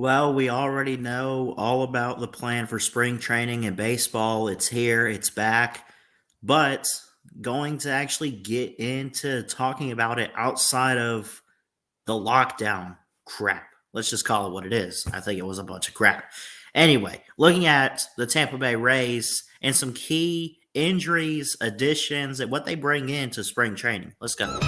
Well, we already know all about the plan for spring training in baseball. It's here, it's back. But going to actually get into talking about it outside of the lockdown crap. Let's just call it what it is. I think it was a bunch of crap. Anyway, looking at the Tampa Bay Rays and some key injuries, additions, and what they bring into spring training. Let's go.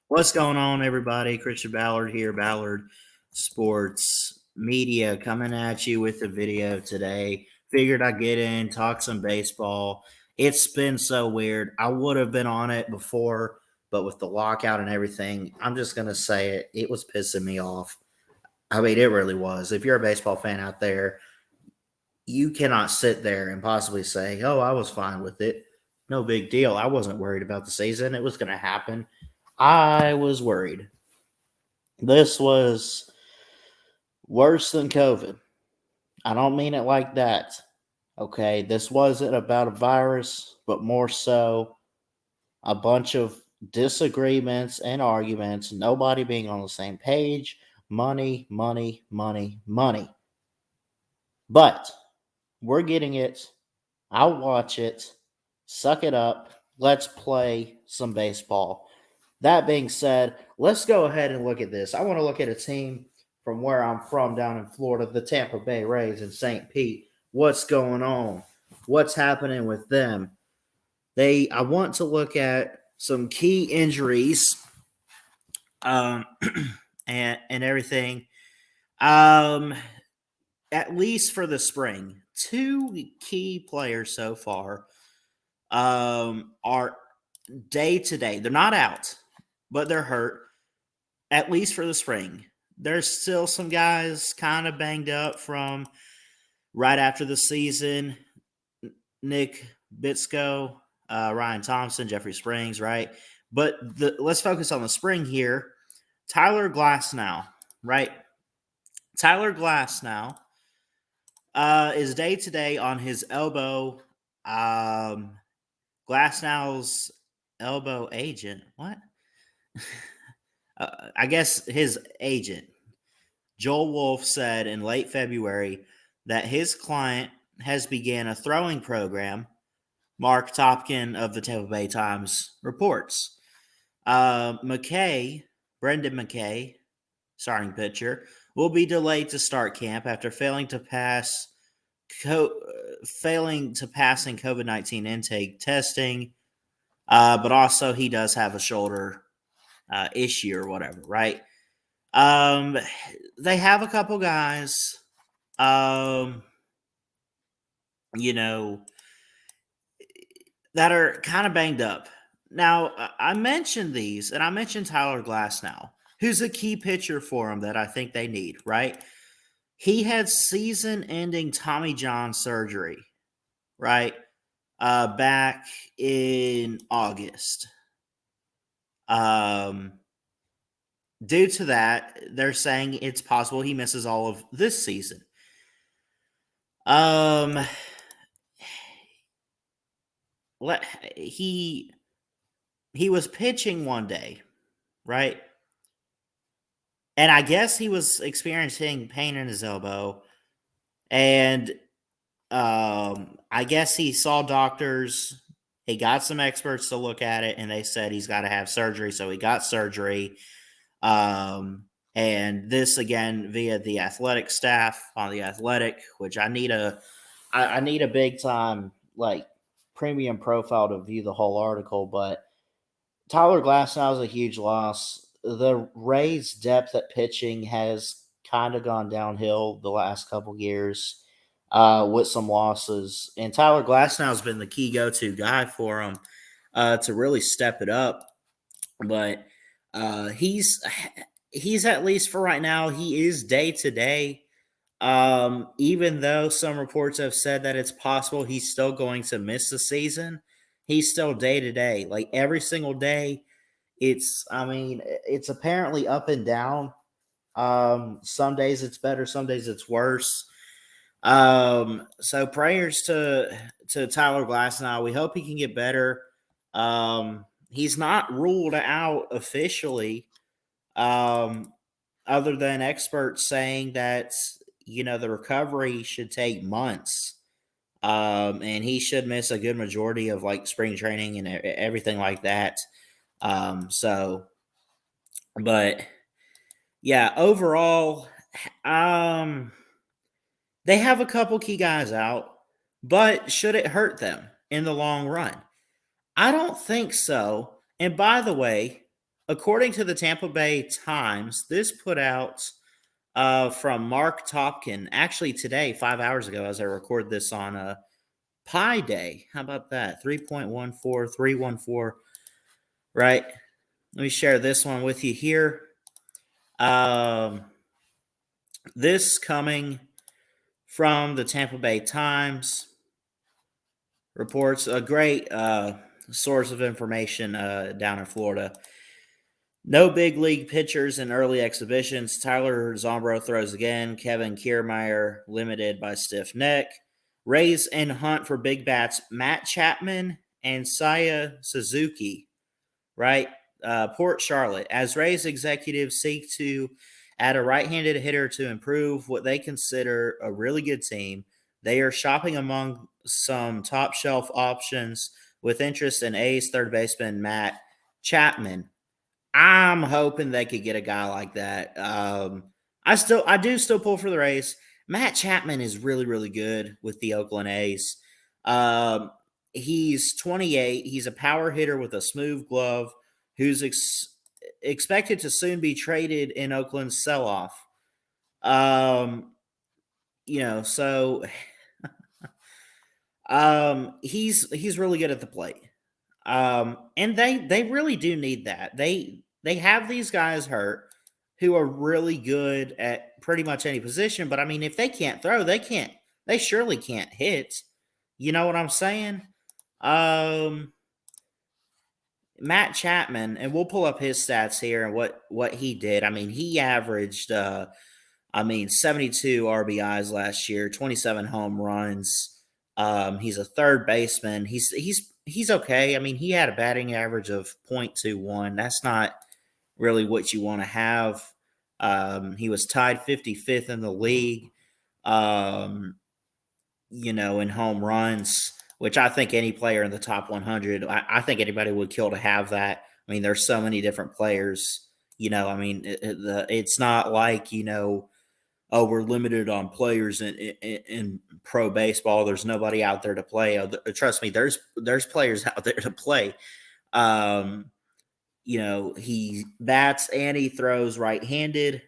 What's going on, everybody? Christian Ballard here, Ballard Sports Media, coming at you with a video today. Figured I'd get in, talk some baseball. It's been so weird. I would have been on it before, but with the lockout and everything, I'm just going to say it. It was pissing me off. I mean, it really was. If you're a baseball fan out there, you cannot sit there and possibly say, oh, I was fine with it. No big deal. I wasn't worried about the season. It was going to happen. I was worried. This was worse than COVID. I don't mean it like that. Okay, this wasn't about a virus, but more so a bunch of disagreements and arguments, nobody being on the same page, money, money, money, money. But we're getting it. I'll watch it. Suck it up. Let's play some baseball. That being said, let's go ahead and look at this. I want to look at a team from where I'm from down in Florida, the Tampa Bay Rays in St. Pete. What's going on? What's happening with them? I want to look at some key injuries um, and everything. At least for the spring, two key players so far are day to day. They're not out, but they're hurt, at least for the spring. There's still some guys kind of banged up from right after the season. Nick Bitsko, Ryan Thompson, Jeffrey Springs, right? But let's focus on the spring here. Tyler Glasnow, right? Tyler Glasnow is day to day on his elbow. Glasnow's elbow agent. What? I guess his agent, Joel Wolf, said in late February that his client has began a throwing program. Mark Topkin of the Tampa Bay Times reports. Brendan McKay, starting pitcher, will be delayed to start camp after failing to pass in COVID-19 intake testing. But also he does have a shoulder issue or whatever, right? They have a couple guys, that are kind of banged up. Now, I mentioned these, and I mentioned Tyler Glasnow, who's a key pitcher for them that I think they need, right? He had season-ending Tommy John surgery, right, back in August. Due to that, they're saying it's possible he misses all of this season. He was pitching one day, right? And I guess he was experiencing pain in his elbow. And I guess he saw doctors. He got some experts to look at it, and they said he's got to have surgery. So he got surgery. And this again via the athletic staff on the Athletic, which I need a big time like premium profile to view the whole article. But Tyler Glasnow is a huge loss. The Rays' depth at pitching has kind of gone downhill the last couple years with some losses, and Tyler Glasnow has been the key go-to guy for him to really step it up. But he's at least for right now, he is day to day. Even though some reports have said that it's possible he's still going to miss the season, he's still day to day. Like every single day, it's apparently up and down. Some days it's better, some days it's worse. So prayers to Tyler Glasnow. We hope he can get better. He's not ruled out officially, um, other than experts saying that the recovery should take months. And he should miss a good majority of like spring training and everything like that. So, but yeah, overall, um, they have a couple key guys out, but should it hurt them in the long run? I don't think so. And by the way, according to the Tampa Bay Times, this put out from Mark Topkin, actually today, 5 hours ago, as I record this on Pi Day. How about that? 3.14314, right? Let me share this one with you here. This coming from the Tampa Bay Times reports, a great source of information down in Florida. No big league pitchers in early exhibitions. Tyler Zombro throws again. Kevin Kiermaier limited by stiff neck. Rays and hunt for big bats. Matt Chapman and Saya Suzuki, right? Port Charlotte. As Rays executives seek to add a right-handed hitter to improve what they consider a really good team, they are shopping among some top-shelf options with interest in A's third baseman Matt Chapman. I'm hoping they could get a guy like that. I do still pull for the Rays. Matt Chapman is really, really good with the Oakland A's. Um, he's 28. He's a power hitter with a smooth glove who's expected to soon be traded in Oakland's sell-off. Um, so he's really good at the plate. And they really do need that. They have these guys hurt who are really good at pretty much any position, but I mean, if they can't throw, they surely can't hit. You know what I'm saying? Um, Matt Chapman, and we'll pull up his stats here and what he did. I mean, he averaged 72 RBIs last year, 27 home runs. He's a third baseman. He's okay. I mean, he had a batting average of .21. That's not really what you want to have. He was tied 55th in the league, in home runs, which I think any player in the top 100, I think anybody would kill to have that. I mean, there's so many different players. I mean, it's not like, oh, we're limited on players in pro baseball. There's nobody out there to play. Trust me, there's players out there to play. He bats and he throws right-handed.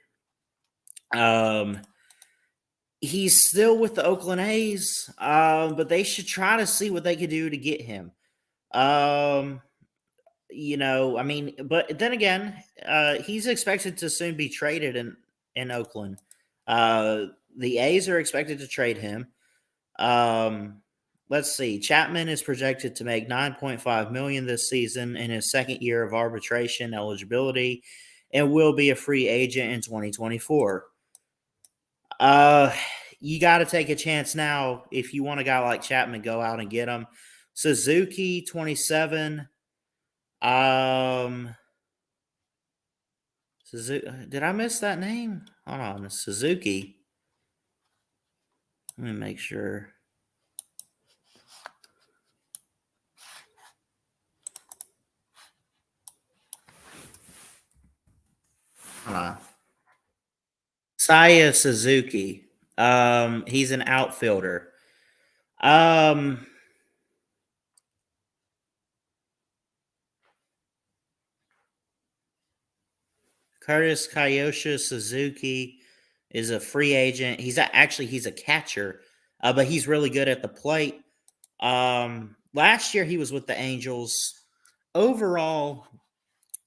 He's still with the Oakland A's, but they should try to see what they could do to get him. I mean, but then again, he's expected to soon be traded in Oakland. The A's are expected to trade him. Let's see. Chapman is projected to make $9.5 million this season in his second year of arbitration eligibility, and will be a free agent in 2024. You got to take a chance now if you want a guy like Chapman. Go out and get him. Suzuki, 27. Suzuki. Did I miss that name? Hold on, Suzuki. Let me make sure. Hold on. Saya Suzuki. He's an outfielder. Curtis Kayosha Suzuki is a free agent. He's a catcher, but he's really good at the plate. Last year he was with the Angels. Overall,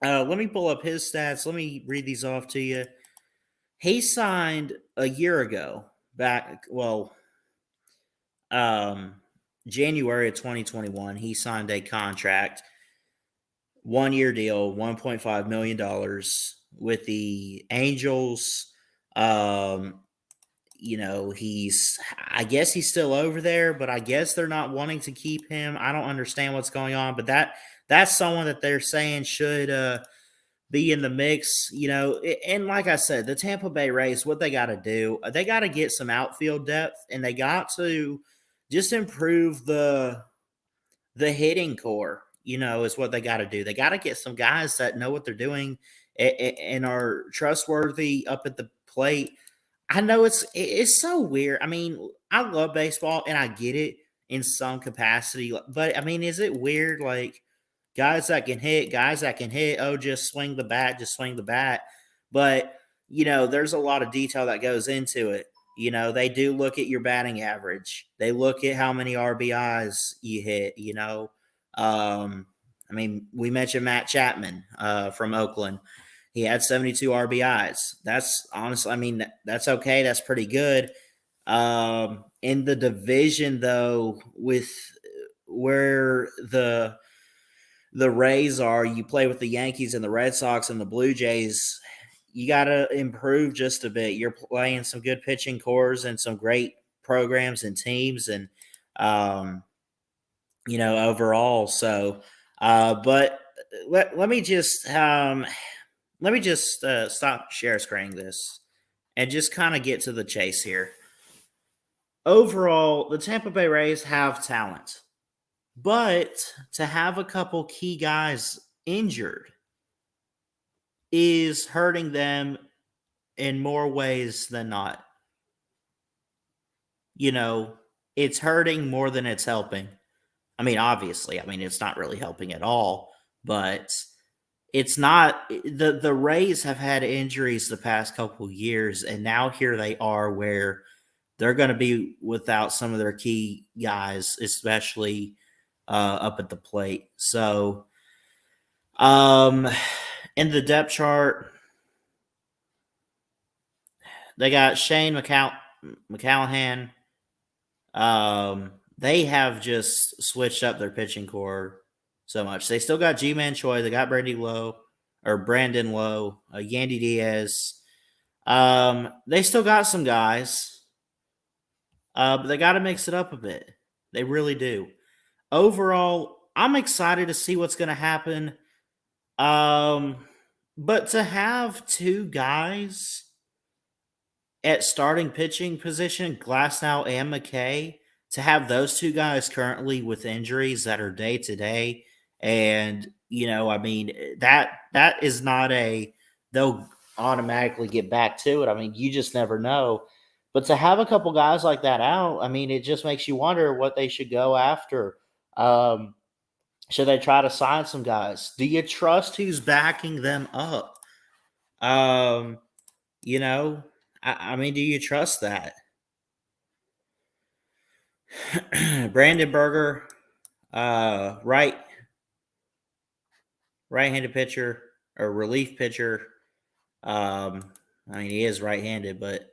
let me pull up his stats. Let me read these off to you. He signed a year ago, January of 2021. He signed a contract, 1-year deal, $1.5 million with the Angels. I guess he's still over there, but I guess they're not wanting to keep him. I don't understand what's going on, but that's someone that they're saying should be in the mix. And like I said, the Tampa Bay Rays, what they got to do, they got to get some outfield depth, and they got to just improve the hitting core. Is what they got to do. They got to get some guys that know what they're doing and are trustworthy up at the plate. I know it's so weird. I mean, I love baseball and I get it in some capacity, but I mean, is it weird like guys that can hit, oh, just swing the bat. But, there's a lot of detail that goes into it. They do look at your batting average. They look at how many RBIs you hit. I mean, we mentioned Matt Chapman from Oakland. He had 72 RBIs. That's honestly, I mean, that's okay. That's pretty good. In the division, though, with where the Rays are, you play with the Yankees and the Red Sox and the Blue Jays. You got to improve just a bit. You're playing some good pitching cores and some great programs and teams, and overall. So, but let me just stop share screening this and just kind of get to the chase here. Overall, the Tampa Bay Rays have talent, but to have a couple key guys injured is hurting them in more ways than not. It's hurting more than it's helping. I mean, obviously, it's not really helping at all, but it's not the Rays have had injuries the past couple years, and now here they are where they're going to be without some of their key guys, especially up at the plate. So, in the depth chart, they got Shane McCallahan. They have just switched up their pitching core so much. They still got G-Man Choi. They got Brandon Lowe, Yandy Diaz. They still got some guys, but they got to mix it up a bit. They really do. Overall, I'm excited to see what's going to happen. But to have two guys at starting pitching position, Glasnow and McKay, to have those two guys currently with injuries that are day to day, and that is not they'll automatically get back to it. I mean, you just never know. But to have a couple guys like that out, I mean, it just makes you wonder what they should go after. Should they try to sign some guys? Do you trust who's backing them up? I mean, do you trust that? Brandon Berger, right-handed pitcher or relief pitcher. I mean, he is right-handed, but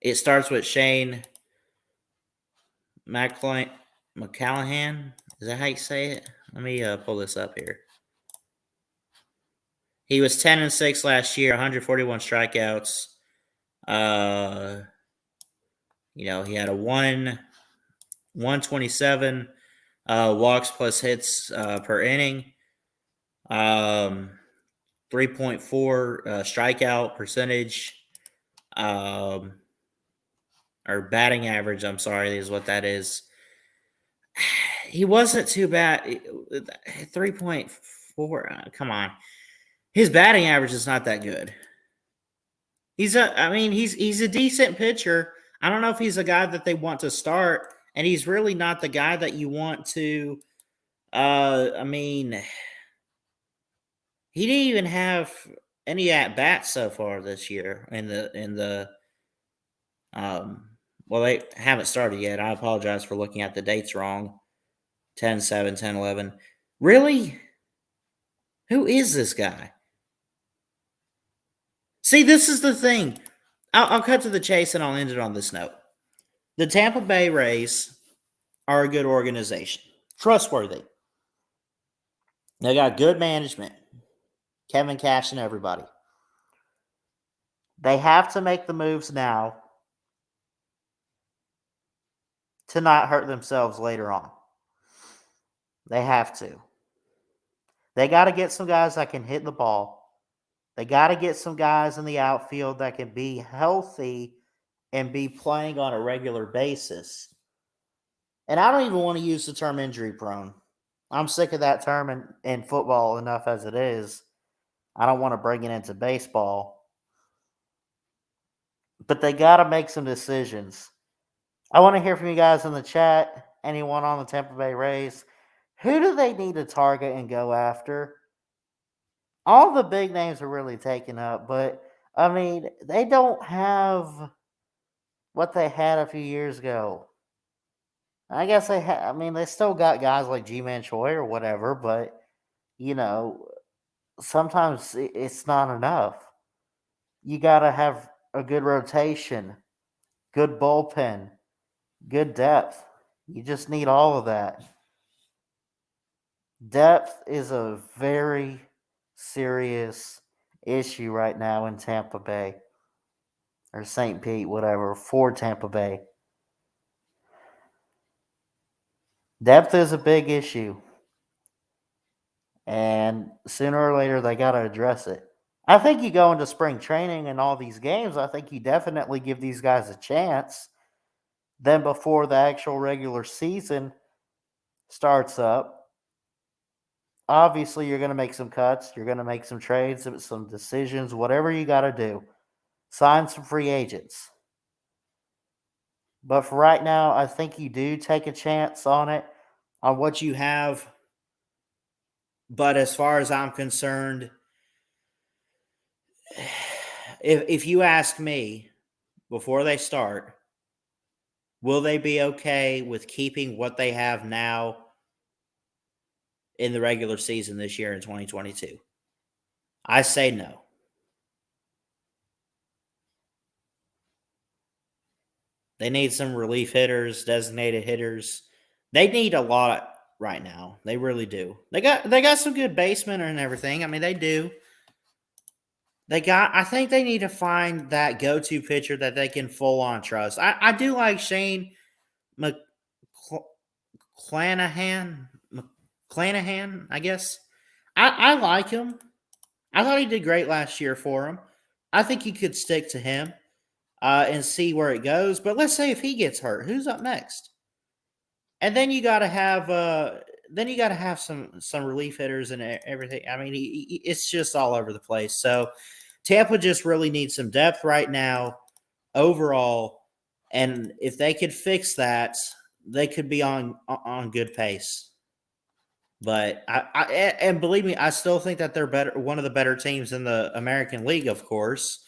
it starts with Shane McCallahan. Is that how you say it? Let me pull this up here. He was 10-6 last year, 141 strikeouts. He had a 127 walks plus hits per inning. 3.4 strikeout percentage. Or batting average, I'm sorry, is what that is. He wasn't too bad. 3.4. Come on. His batting average is not that good. He's a decent pitcher. I don't know if he's a guy that they want to start, and he's really not the guy that you want to. He didn't even have any at bats so far this year well, they haven't started yet. I apologize for looking at the dates wrong. 10-7, 10-11. Really? Who is this guy? See, this is the thing. I'll cut to the chase and I'll end it on this note. The Tampa Bay Rays are a good organization. Trustworthy. They got good management. Kevin Cash and everybody. They have to make the moves now to not hurt themselves later on. They have to. They got to get some guys that can hit the ball. They got to get some guys in the outfield that can be healthy and be playing on a regular basis. And I don't even want to use the term injury prone. I'm sick of that term in football enough as it is. I don't want to bring it into baseball. But they got to make some decisions. I want to hear from you guys in the chat. Anyone on the Tampa Bay Rays? Who do they need to target and go after? All the big names are really taken up, but I mean, they don't have what they had a few years ago. I guess I mean, they still got guys like G-Man Choi or whatever, but you know, sometimes it's not enough. You got to have a good rotation, good bullpen, good depth. You just need all of that. Depth is a very serious issue right now in Tampa Bay or St. Pete, whatever, for Tampa Bay. Depth is a big issue. And sooner or later, they got to address it. I think you go into spring training and all these games, I think you definitely give these guys a chance. Then before the actual regular season starts up, obviously you're going to make some cuts. You're going to make some trades, some decisions, whatever you got to do. Sign some free agents. But for right now, I think you do take a chance on it, on what you have. But as far as I'm concerned, if you ask me before they start, will they be okay with keeping what they have now in the regular season this year in 2022? I say no. They need some relief hitters, designated hitters. They need a lot right now. They really do. They got some good basemen and everything. I mean, they do. I think they need to find that go-to pitcher that they can full on trust. I do like Shane McClanahan. McClanahan, I guess. I like him. I thought he did great last year for him. I think you could stick to him and see where it goes. But let's say if he gets hurt, who's up next? And then you got to have some relief hitters and everything. I mean, it's just all over the place. So Tampa just really needs some depth right now, overall. And if they could fix that, they could be on good pace. But and believe me, I still think that they're better, one of the better teams in the American League, of course.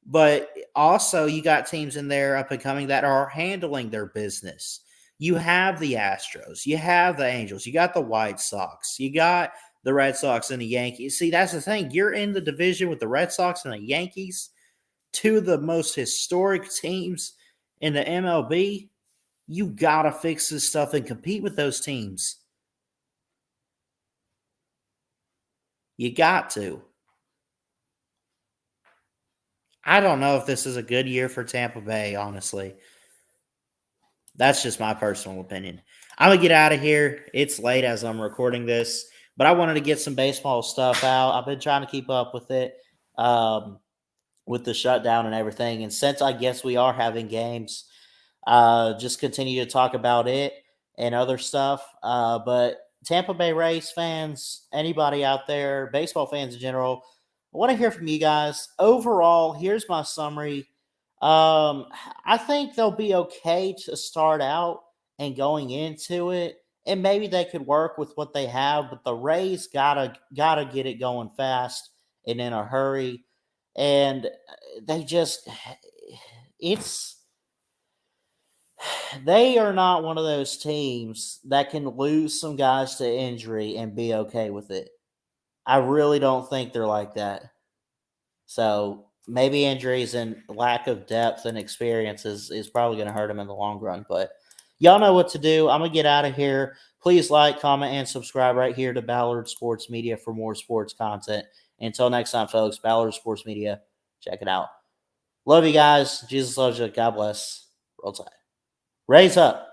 But also, you got teams in there up and coming that are handling their business. You have the Astros, you have the Angels, you got the White Sox, you got the Red Sox and the Yankees. See, that's the thing. You're in the division with the Red Sox and the Yankees, two of the most historic teams in the MLB. You got to fix this stuff and compete with those teams. You got to. I don't know if this is a good year for Tampa Bay, honestly. That's just my personal opinion. I'm going to get out of here. It's late as I'm recording this, but I wanted to get some baseball stuff out. I've been trying to keep up with it with the shutdown and everything. And since I guess we are having games, just continue to talk about it and other stuff. But Tampa Bay Rays fans, anybody out there, baseball fans in general, I want to hear from you guys. Overall, here's my summary. I think they'll be okay to start out and going into it, and maybe they could work with what they have. But the Rays gotta get it going fast and in a hurry, and they just it's they are not one of those teams that can lose some guys to injury and be okay with it. I really don't think they're like that. So maybe injuries and lack of depth and experience is probably going to hurt them in the long run. But y'all know what to do. I'm going to get out of here. Please like, comment, and subscribe right here to Ballard Sports Media for more sports content. Until next time, folks, Ballard Sports Media, check it out. Love you guys. Jesus loves you. God bless. Roll Tide. Raise up.